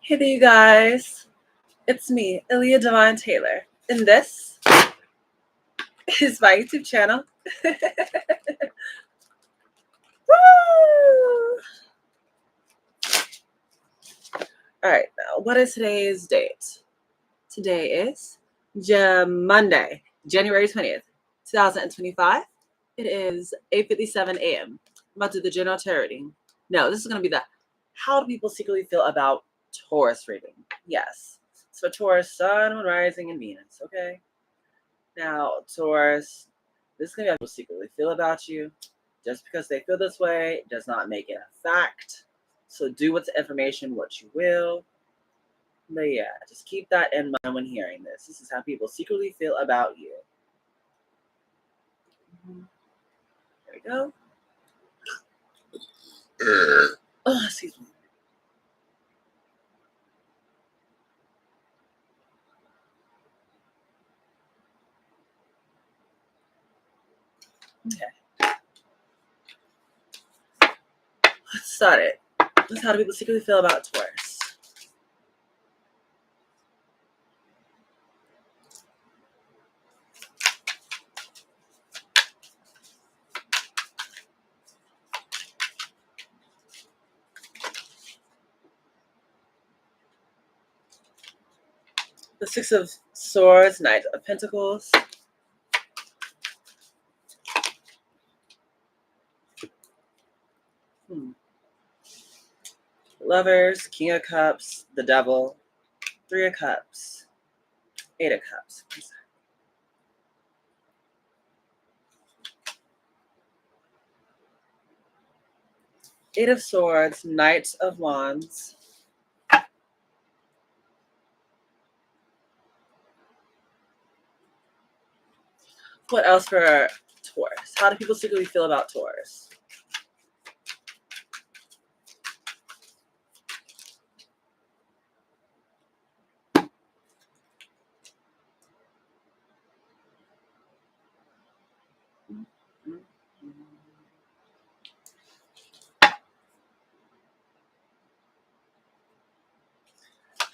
Hey there, you guys. It's me, Ilya Divine Taylor, and this is my YouTube channel. Woo! All right, now what is today's date? Today is Monday, January 20th, 2025. It is 8:57 a.m. I'm about to do the general tarot reading. No, this is going to be the how do people secretly feel about Taurus reading. Yes. So Taurus, Sun, Moon, Rising, and Venus. Okay. Now, Taurus, this is going to be how people secretly feel about you. Just because they feel this way does not make it a fact. So do with the information what you will. But yeah, just keep that in mind when hearing this. This is how people secretly feel about you. There we go. Oh, excuse me. Okay. Let's start it. This is how do people secretly feel about Taurus. The Six of Swords, Knight of Pentacles. Lovers, King of Cups, the Devil, Three of Cups, Eight of Cups. Eight of Swords, Knight of Wands. What else for Taurus? How do people secretly feel about Taurus?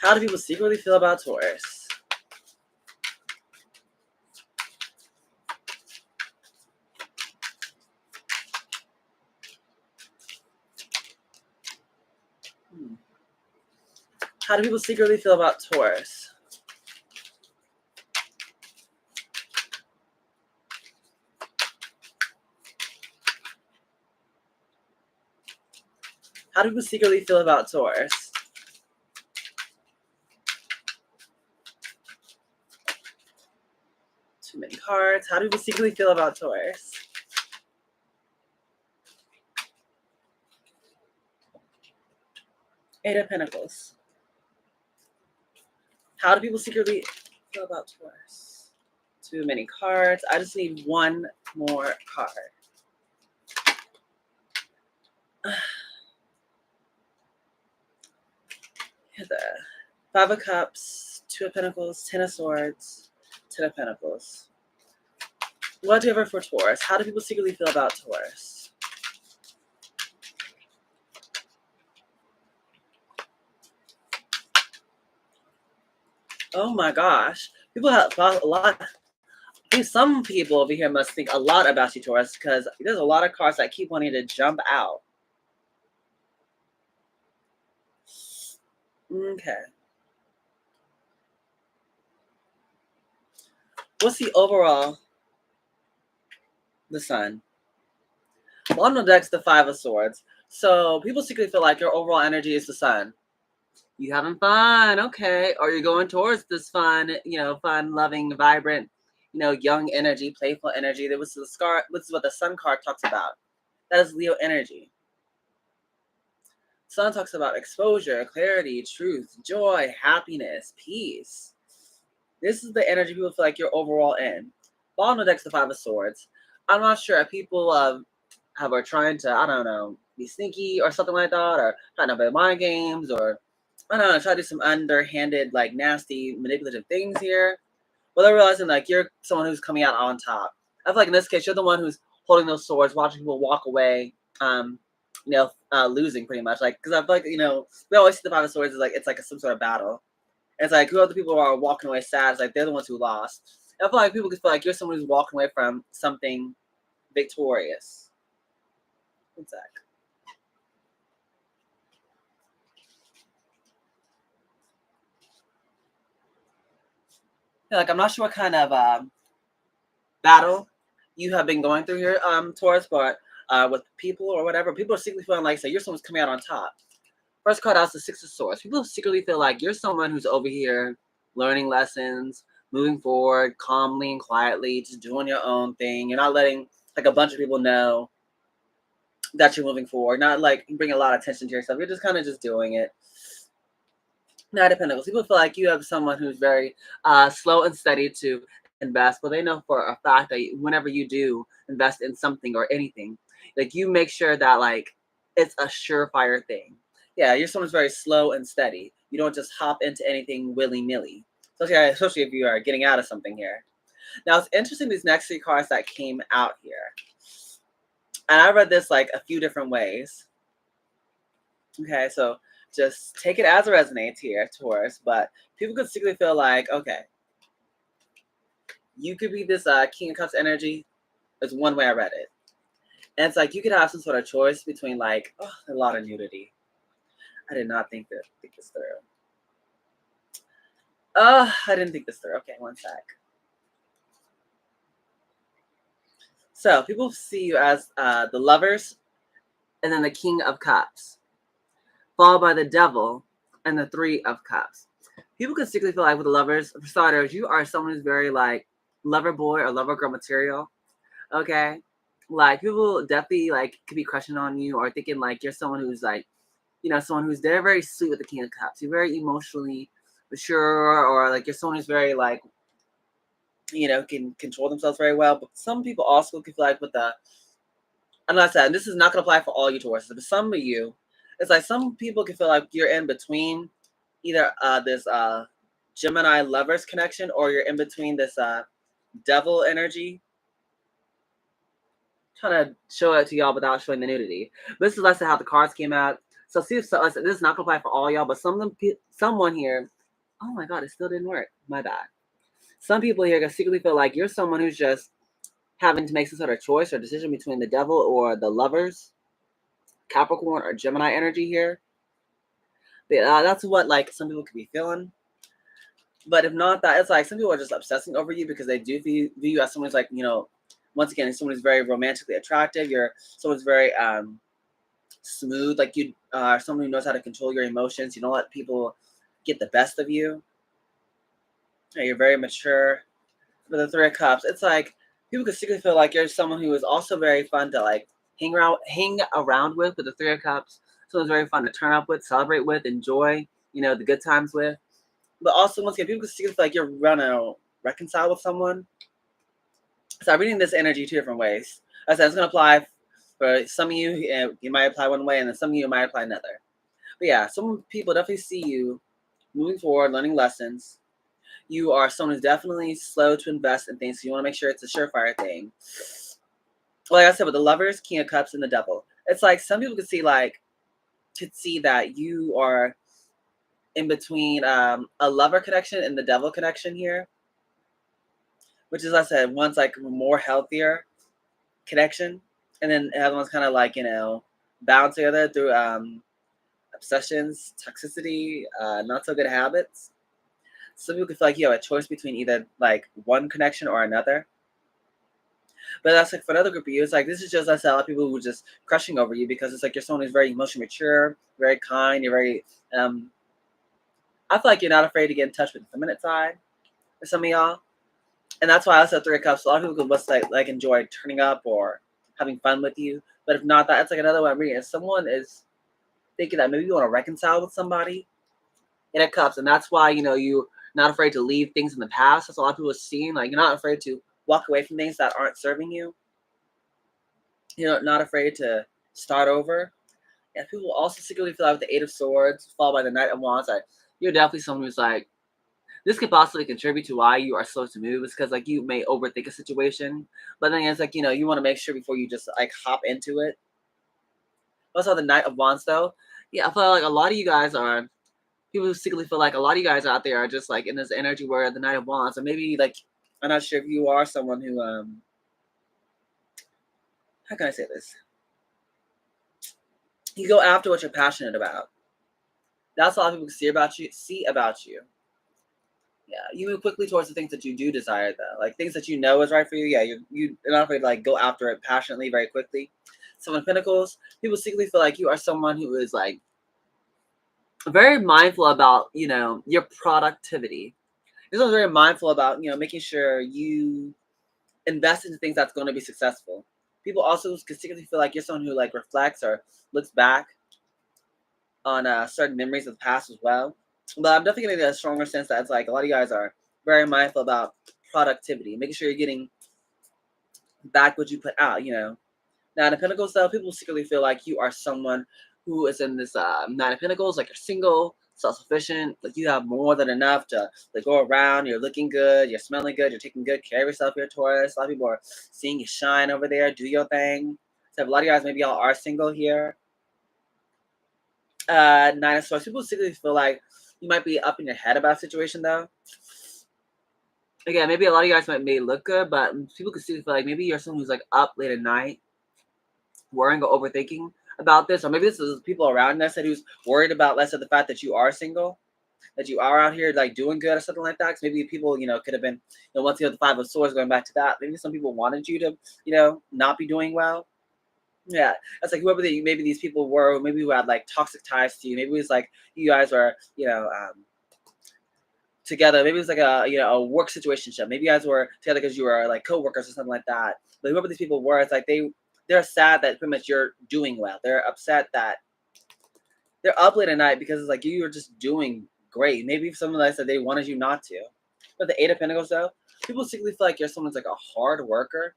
How do people secretly feel about Taurus? How do people secretly feel about Taurus? How do people secretly feel about Taurus? Too many cards. How do people secretly feel about Taurus? Eight of Pentacles. How do people secretly feel about Taurus? Too many cards. I just need one more card. The Five of Cups, Two of Pentacles, Ten of Swords, Ten of Pentacles. What do you have for Taurus? How do people secretly feel about Taurus? Oh my gosh. People have a lot. I think some people over here must think a lot about you, Taurus, because there's a lot of cards that keep wanting to jump out. Okay. What's the overall? The Sun. Well, on the deck's the Five of Swords. So people secretly feel like your overall energy is the Sun. You having fun, okay. Or you're going towards this fun, fun, loving, vibrant, young energy, playful energy. This is what the Sun card talks about. That is Leo energy. Sun talks about exposure, clarity, truth, joy, happiness, peace. This is the energy people feel like you're overall in. Bottom of the deck's the Five of Swords. I'm not sure if people are trying to, I don't know, be sneaky or something like that, or trying to play mind games, or I don't know, try to do some underhanded, like nasty, manipulative things here. But they're realizing like you're someone who's coming out on top. I feel like in this case, you're the one who's holding those swords, watching people walk away, losing pretty much. Like, because I feel like, we always see the Five of Swords as like, it's like some sort of battle. And it's like, who are the people who are walking away sad? It's like, they're the ones who lost. And I feel like people can feel like you're someone who's walking away from something victorious. One sec. Yeah, like, I'm not sure what kind of battle you have been going through here, Taurus, but with people or whatever, people are secretly feeling like, say, you're someone's coming out on top. First card out is the Six of Swords. People secretly feel like you're someone who's over here learning lessons, moving forward calmly and quietly, just doing your own thing. You're not letting like a bunch of people know that you're moving forward, not like bringing a lot of attention to yourself. You're just kind of just doing it. Not dependable. People feel like you have someone who's very slow and steady to invest, but they know for a fact that whenever you do invest in something or anything, like you make sure that like it's a surefire thing. Yeah, you're someone's very slow and steady. You don't just hop into anything willy nilly, especially if you are getting out of something here. Now it's interesting these next three cards that came out here, and I read this like a few different ways. Okay, so just take it as it resonates here, Taurus. But people could secretly feel like, okay, you could be this King of Cups energy. That's one way I read it. And it's like you could have some sort of choice between like, oh, a lot of nudity. I did not think this through. I didn't think this through. Okay, one sec. So people see you as the Lovers and then the King of Cups, followed by the Devil and the Three of Cups. People can secretly feel like with the Lovers, for starters, you are someone who's very like lover boy or lover girl material. Okay, like people definitely like could be crushing on you or thinking like you're someone who's like, someone who's very very sweet with the King of Cups. You're very emotionally mature, or like you're someone who's very like, can control themselves very well. But some people also can feel like with the, I'm not saying this is not gonna apply for all you Tauruses, but some of you, it's like some people can feel like you're in between either this Gemini lovers connection, or you're in between this devil energy. Trying to show it to y'all without showing the nudity. But this is less than how the cards came out. So see if this is not gonna apply for all y'all, but someone here. Oh my god, it still didn't work. My bad. Some people here can secretly feel like you're someone who's just having to make some sort of choice or decision between the devil or the lovers, Capricorn or Gemini energy here. But, that's what like some people could be feeling. But if not that, it's like some people are just obsessing over you because they do view you as someone who's like, once again, someone who's very romantically attractive. You're someone who's very smooth. Like you are someone who knows how to control your emotions. You don't let people get the best of you. You're very mature. With the Three of Cups, it's like people could secretly feel like you're someone who is also very fun to like hang around with the Three of Cups. Someone's very fun to turn up with, celebrate with, enjoy, the good times with. But also, once again, people could secretly feel like you're gonna reconcile with someone. So I'm reading this energy two different ways. I said it's gonna apply for some of you. You might apply one way, and then some of you might apply another. But yeah, some people definitely see you moving forward, learning lessons. You are someone who's definitely slow to invest in things, so you want to make sure it's a surefire thing. Like I said, with the Lovers, King of Cups, and the Devil, it's like some people could see that you are in between a lover connection and the devil connection here, which is, I said, one's like a more healthier connection, and then the other one's kind of like bound together through obsessions, toxicity, not so good habits. Some people could feel like you have a choice between either like one connection or another. But that's like for another group of you, it's like this is just, I said, a lot of people who are just crushing over you because it's like you're someone who's very emotionally mature, very kind, you're very I feel like you're not afraid to get in touch with the feminine side for some of y'all. And that's why I said Three of Cups. A lot of people could just like enjoy turning up or having fun with you. But if not that, it's like another way I'm reading. If someone is thinking that maybe you want to reconcile with somebody, in a cups, and that's why you're not afraid to leave things in the past. That's a lot of people are seeing. Like you're not afraid to walk away from things that aren't serving you. You're not afraid to start over. And people also secretly feel like with the Eight of Swords, followed by the Knight of Wands, like you're definitely someone who's like, this could possibly contribute to why you are slow to move. It's because like you may overthink a situation, but then it's like you want to make sure before you just like hop into it. Also, the Knight of Wands, though. Yeah, I feel like a lot of you guys are people who secretly feel like a lot of you guys out there are just like in this energy where the Knight of Wands, or maybe like I'm not sure if you are someone who how can I say this? You go after what you're passionate about. That's all people see about you. See about you. Yeah, you move quickly towards the things that you do desire, though, like things that you know is right for you. Yeah, you're not afraid to like go after it passionately, very quickly. Someone of Pentacles, people secretly feel like you are someone who is like very mindful about your productivity. You're also very mindful about making sure you invest into things that's going to be successful. People also secretly feel like you're someone who like reflects or looks back on certain memories of the past as well. But I'm definitely getting a stronger sense that it's like a lot of you guys are very mindful about productivity, making sure you're getting back what you put out. Now in the Pentacles, though, people secretly feel like you are someone who is in this Nine of Pentacles, like you're single, self-sufficient, like you have more than enough to like go around. You're looking good, you're smelling good, you're taking good care of yourself. Here, Taurus. A lot of people are seeing you shine over there. Do your thing. So a lot of you guys, maybe y'all are single here. Nine of Swords. People secretly feel like you might be up in your head about a situation, though. Again, maybe a lot of you guys may look good, but people could see feel like maybe you're someone who's like up late at night, worrying or overthinking about this, or maybe this is people around us that who's worried about less of the fact that you are single, that you are out here like doing good or something like that. Because maybe people, could have been, once you have the Five of Swords, going back to that, maybe some people wanted you to, not be doing well. Yeah, that's like whoever maybe these people were, maybe who had like toxic ties to you. Maybe it was like you guys were, together. Maybe it was like a work situation. Maybe you guys were together because you were like co-workers or something like that. But whoever these people were, it's like they're sad that pretty much you're doing well. They're upset that they're up late at night because it's like you were just doing great. Maybe if someone like said they wanted you not to. But the Eight of Pentacles, though, people secretly feel like you're someone's like a hard worker.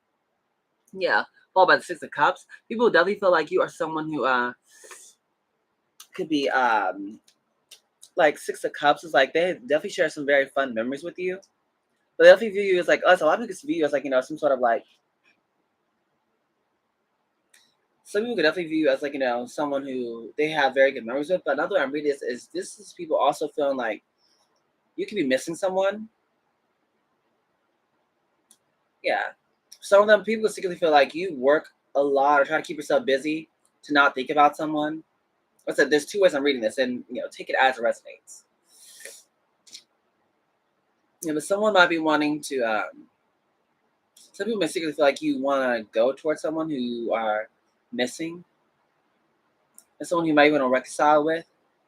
Yeah, followed by the Six of Cups. People definitely feel like you are someone who could be like Six of Cups is like they definitely share some very fun memories with you. But they definitely view you as like us. A lot of people view you as like some sort of like. Some people could definitely view you as like someone who they have very good memories with. But another way I'm reading this is people also feeling like you could be missing someone. Yeah, some of them people secretly feel like you work a lot or try to keep yourself busy to not think about someone. I said there's two ways I'm reading this, and take it as it resonates. Yeah, but someone might be wanting to. Some people may secretly feel like you want to go towards someone who you are missing, and someone you might want to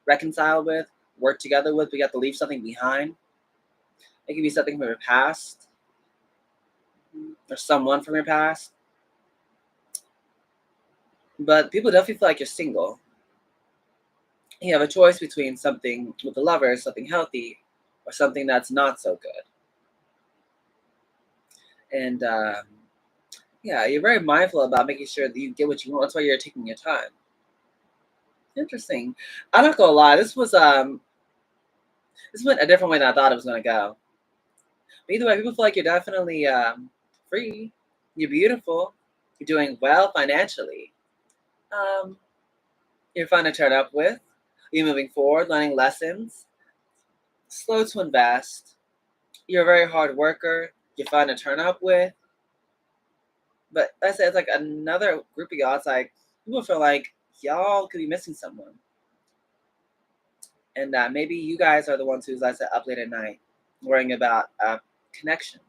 reconcile with, work together with, but you have to leave something behind. It could be something from your past, or someone from your past. But people definitely feel like you're single. You have a choice between something with a lover, something healthy, or something that's not so good. And yeah, you're very mindful about making sure that you get what you want. That's why you're taking your time. Interesting. I'm not gonna lie. This went a different way than I thought it was gonna go. But either way, people feel like you're definitely free. You're beautiful. You're doing well financially. Um, you're fun to turn up with. You're moving forward, learning lessons. Slow to invest. You're a very hard worker. You're fun to turn up with. But I said it's like another group of y'all. It's like people feel like y'all could be missing someone, and maybe you guys are the ones who's, like I said, up late at night, worrying about a connection.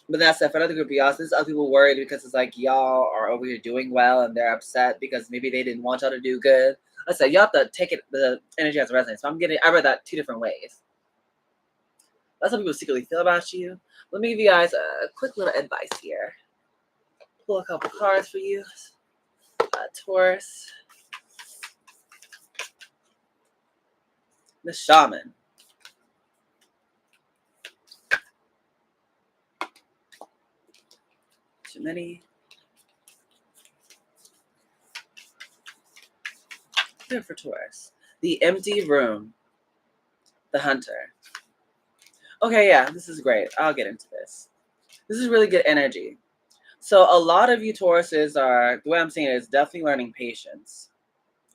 But that's it for another group of y'all. So this other people worried because it's like y'all are over here doing well and they're upset because maybe they didn't want y'all to do good. I said you have to take it the energy as resonance. So I read that two different ways. That's how people secretly feel about you. Let me give you guys a quick little advice here. Pull a couple cards for you. Taurus. The Shaman. Too many. Good for Taurus. The Empty Room. The Hunter. Okay, yeah, this is great. I'll get into this. This is really good energy. So a lot of you Tauruses are, the way I'm seeing it is definitely learning patience.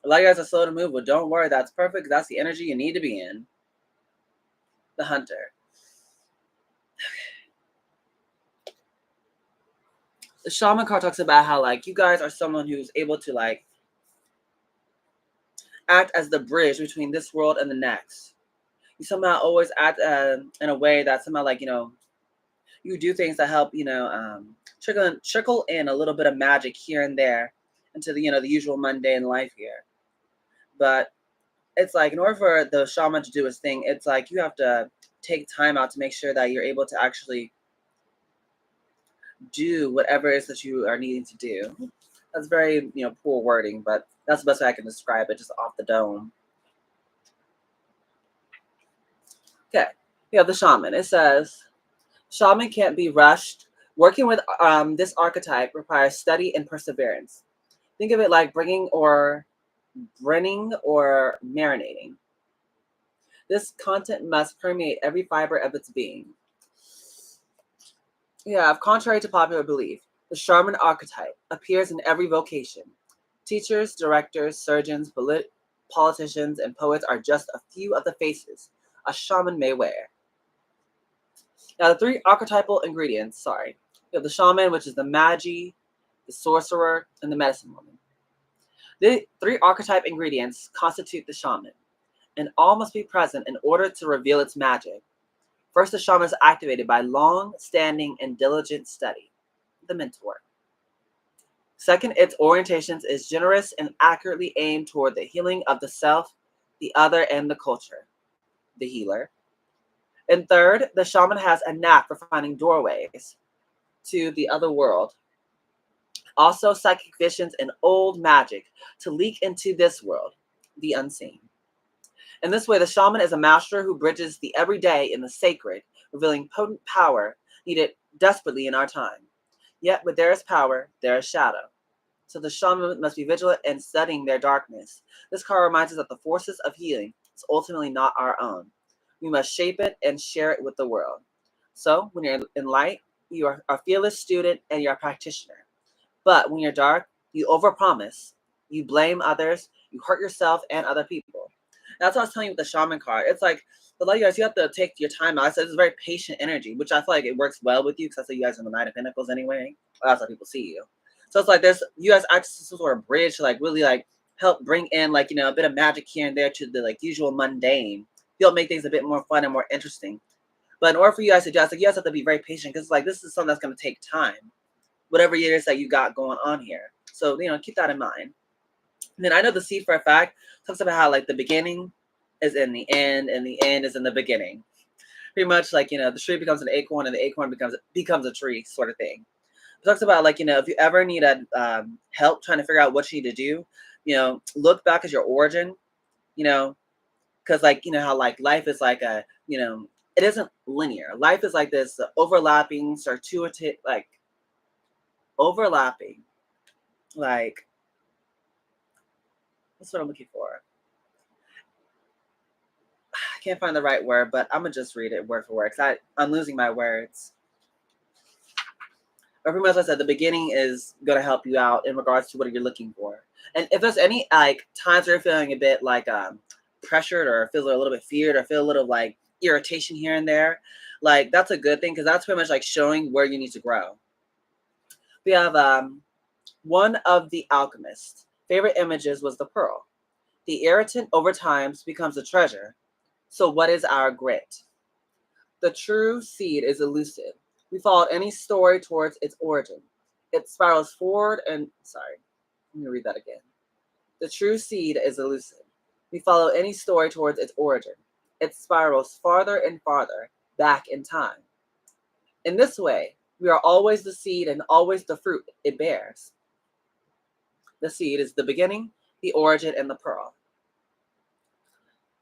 A lot of you guys are slow to move, but don't worry, that's perfect. That's the energy you need to be in. The Hunter. The Shaman card talks about how like you guys are someone who's able to like act as the bridge between this world and the next. You somehow always act in a way that somehow like you do things that help trickle in a little bit of magic here and there into the usual mundane life here. But it's like in order for the shaman to do his thing, it's like you have to take time out to make sure that you're able to actually do whatever it is that you are needing to do. That's very poor wording, but that's the best way I can describe it, just off the dome. Okay, we have the shaman. It says shaman can't be rushed. Working with this archetype requires study and perseverance. Think of it like bringing or marinating. This content must permeate every fiber of its being. Yeah, contrary to popular belief, the shaman archetype appears in every vocation. Teachers, directors, surgeons, politicians, and poets are just a few of the faces a shaman may wear. Now, the three archetypal ingredients, we have the shaman, which is the magi, the sorcerer, and the medicine woman. The three archetype ingredients constitute the shaman, and all must be present in order to reveal its magic. First, the shaman is activated by long-standing and diligent study, the mentor. Second, its orientations is generous and accurately aimed toward the healing of the self, the other, and the culture, the healer. And third, the shaman has a knack for finding doorways to the other world. Also, psychic visions and old magic to leak into this world, the unseen. In this way, the shaman is a master who bridges the everyday and the sacred, revealing potent power needed desperately in our time. Yet, where there is power, there is shadow. So the shaman must be vigilant in studying their darkness. This card reminds us that the forces of healing is ultimately not our own. We must shape it and share it with the world. So when you're in light, you are a fearless student and you're a practitioner. But when you're dark, you overpromise, you blame others, you hurt yourself and other people. That's what I was telling you with the shaman card. It's like a lot of you guys, you have to take your time out. I said it's very patient energy, which I feel like it works well with you because I said you guys are in the Knight of Pentacles anyway. Well, that's how people see you. So it's like there's you guys act as some sort of bridge to like really like help bring in like a bit of magic here and there to the like usual mundane. You'll make things a bit more fun and more interesting. But in order for you guys to do, I said you guys have to be very patient because like this is something that's going to take time. Whatever it is that you got going on here. So keep that in mind. And then I know the seed for a fact talks about how like the beginning is in the end and the end is in the beginning. Pretty much like the tree becomes an acorn and the acorn becomes a tree sort of thing. It talks about like if you ever need help trying to figure out what you need to do, look back at your origin, because like how like life is like it isn't linear. Life is like this overlapping, circuitous, like overlapping, like that's what I'm looking for. I can't find the right word, but I'm gonna just read it word for word because I'm losing my words. But pretty much, I said the beginning is gonna help you out in regards to what you're looking for. And if there's any like times where you're feeling a bit like pressured or feel a little bit feared or feel a little like irritation here and there, like that's a good thing because that's pretty much like showing where you need to grow. We have one of the alchemist's favorite images was the pearl. The irritant over time becomes a treasure. So what is our grit? The true seed is elusive. We followed any story towards its origin. It spirals forward and, let me read that again. The true seed is elusive. We follow any story towards its origin. It spirals farther and farther back in time. In this way, we are always the seed and always the fruit it bears. The seed is the beginning, the origin, and the pearl.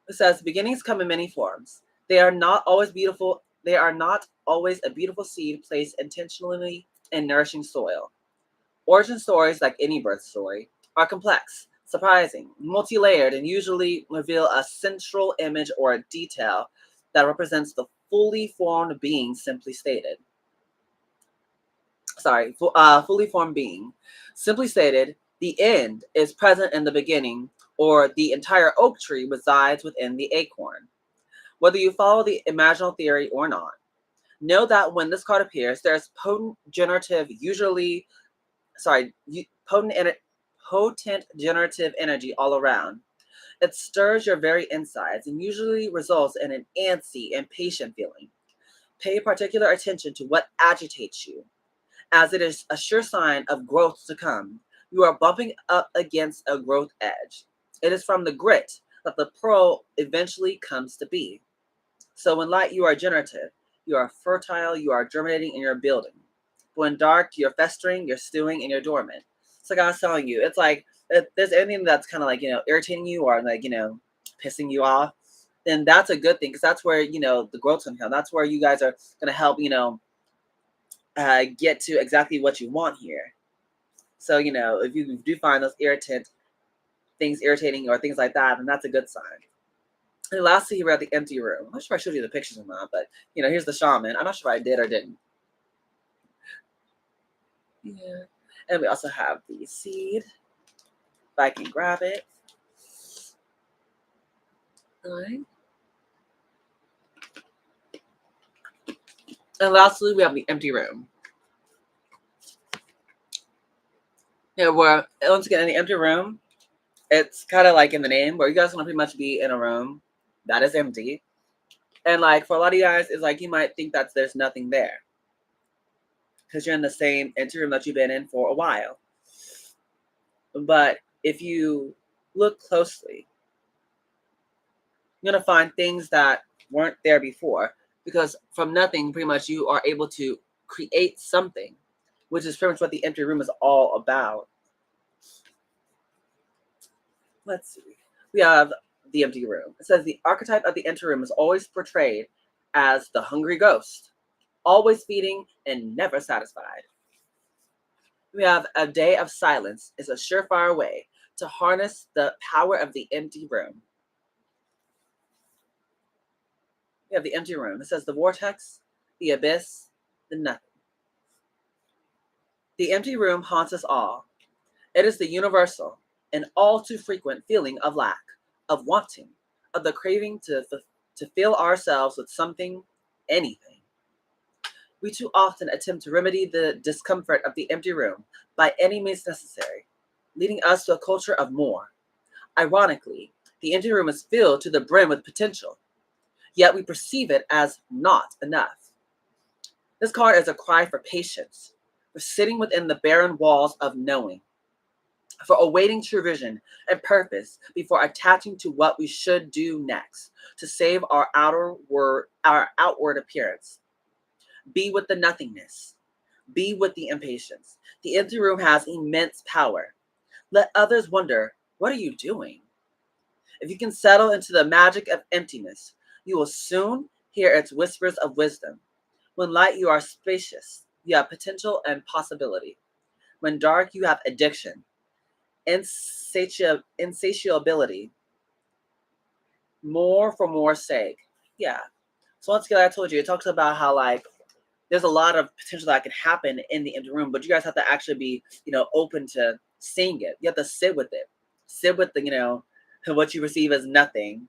It says beginnings come in many forms. They are not always beautiful. They are not always a beautiful seed placed intentionally in nourishing soil. Origin stories, like any birth story, are complex, surprising, multi-layered, and usually reveal a central image or a detail that represents the fully formed being simply stated. fully formed being. Simply stated, the end is present in the beginning, or the entire oak tree resides within the acorn. Whether you follow the imaginal theory or not, know that when this card appears, there's sorry, potent, potent generative energy all around. It stirs your very insides and usually results in an antsy, impatient feeling. Pay particular attention to what agitates you, as it is a sure sign of growth to come. You are bumping up against a growth edge. It is from the grit that the pearl eventually comes to be. So in light, you are generative, you are fertile, you are germinating, and you're building. But in dark, you're festering, you're stewing, and you're dormant. So like I was telling you, it's like if there's anything that's kind of like, irritating you or like, pissing you off, then that's a good thing because that's where, the growth's going to come. That's where you guys are going to help, get to exactly what you want here. So, if you do find those things irritating or things like that, then that's a good sign. And lastly, we're at the empty room. I'm not sure if I showed you the pictures or not, but, here's the shaman. I'm not sure if I did or didn't. Yeah. And we also have the seed. If I can grab it. All right. And lastly, we have the empty room. Where once again in the empty room, it's kind of like in the name where you guys want to pretty much be in a room that is empty. And like for a lot of you guys, it's like you might think that there's nothing there because you're in the same empty room that you've been in for a while. But if you look closely, you're going to find things that weren't there before, because from nothing, pretty much you are able to create something, which is pretty much what the empty room is all about. Let's see. We have the empty room. It says the archetype of the empty room is always portrayed as the hungry ghost, always feeding and never satisfied. We have a day of silence is a surefire way to harness the power of the empty room. We have the empty room. It says the vortex, the abyss, the nothing. The empty room haunts us all. It is the universal and all too frequent feeling of lack, of wanting, of the craving to fill ourselves with something, anything. We too often attempt to remedy the discomfort of the empty room by any means necessary, leading us to a culture of more. Ironically, the empty room is filled to the brim with potential, yet we perceive it as not enough. This card is a cry for patience, for sitting within the barren walls of knowing, for awaiting true vision and purpose before attaching to what we should do next to save our outward appearance. Be with the nothingness. Be with the impatience. The empty room has immense power. Let others wonder, what are you doing? If you can settle into the magic of emptiness, you will soon hear its whispers of wisdom. When light, you are spacious. You have potential and possibility. When dark, you have addiction, insatiability, more for more sake. Yeah. So once again, I told you, it talks about how like there's a lot of potential that can happen in the empty room, but you guys have to actually be, open to seeing it. You have to sit with it. Sit with the, what you perceive as nothing.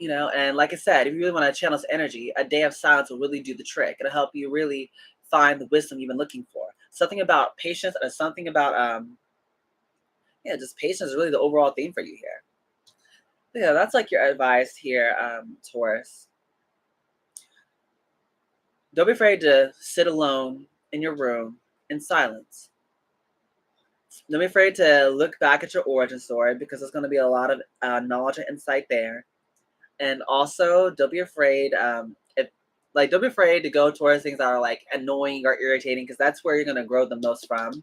And like I said, if you really want to channel this energy, a day of silence will really do the trick. It'll help you really find the wisdom you've been looking for. Something about patience or something about just patience is really the overall theme for you here. But yeah, that's like your advice here, Taurus. Don't be afraid to sit alone in your room in silence. Don't be afraid to look back at your origin story because there's going to be a lot of knowledge and insight there. And also, don't be afraid. Don't be afraid to go towards things that are like annoying or irritating because that's where you're going to grow the most from. And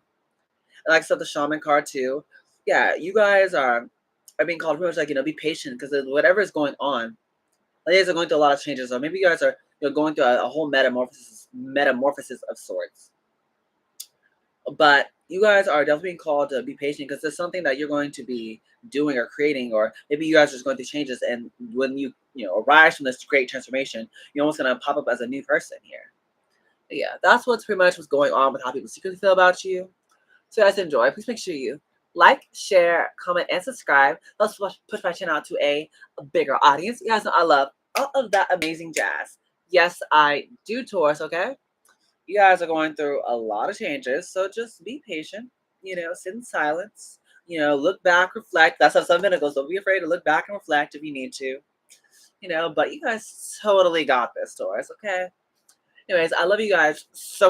like I said, the shaman card too. Yeah, you guys are being called pretty much like be patient because whatever is going on, you guys are going through a lot of changes, or maybe you guys are going through a whole metamorphosis of sorts. But you guys are definitely being called to be patient because there's something that you're going to be doing or creating, or maybe you guys are just going through changes, and when you arise from this great transformation, you're almost going to pop up as a new person here. Yeah, that's what's pretty much what's going on with how people secretly feel about you. So guys, enjoy. Please make sure you like, share, comment, and subscribe. Let's push my channel out to a bigger audience. You guys know I love all of that amazing jazz. Yes, I do, Taurus, okay? You guys are going through a lot of changes, so just be patient. Sit in silence. Look back, reflect. That's how some goes. Don't be afraid to look back and reflect if you need to. But you guys totally got this, Taurus, okay? Anyways, I love you guys so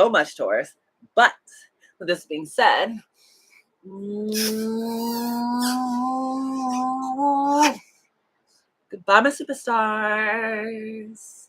much, Taurus. But with this being said, goodbye, my superstars.